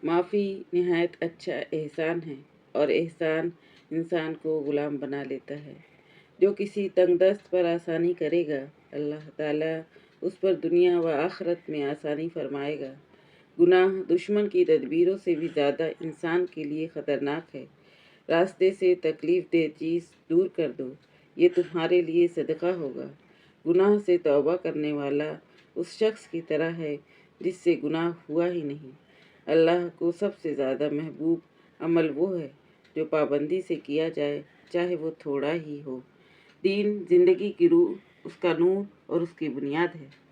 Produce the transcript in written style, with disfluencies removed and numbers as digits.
माफ़ी निहायत अच्छा एहसान है और एहसान इंसान को ग़ुलाम बना लेता है। जो किसी तंगदस्त पर आसानी करेगा, अल्लाह ताला उस पर दुनिया व आखिरत में आसानी फरमाएगा। गुनाह दुश्मन की तदबीरों से भी ज़्यादा इंसान के लिए ख़तरनाक है। रास्ते से तकलीफ़ दे चीज़ दूर कर दो, ये तुम्हारे लिए सदका होगा। गुनाह से तौबा करने वाला उस शख्स की तरह है जिससे गुनाह हुआ ही नहीं। अल्लाह को सबसे ज़्यादा महबूब अमल वो है जो पाबंदी से किया जाए, चाहे वो थोड़ा ही हो। दीन ज़िंदगी की रूह, उसका नूर और उसकी बुनियाद है।